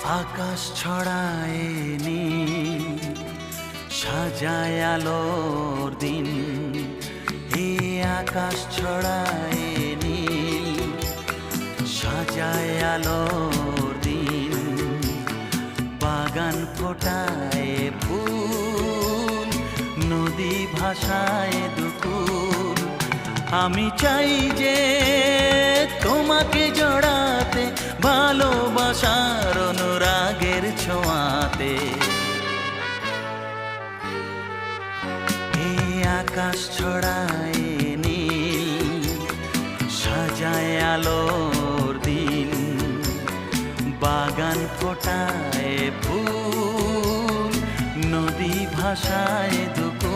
আকাশ ছড়ায় নীল, সাজায় আলোর দিন। এ আকাশ ছড়ায় নীল, সাজায় আলোর দিন। বাগান ফোটায় ফুল, নদী ভাসায় দুকুল। আমি চাই যে তোমাকে জড়াতে, ভালোবাসার অনুরাগের ছোঁয়াতে। এই আকাশ ছড়ায় নীল, সাজায় আলোর দিন। বাগান ফোটায় ফুল, নদী ভাসায় দুকুল।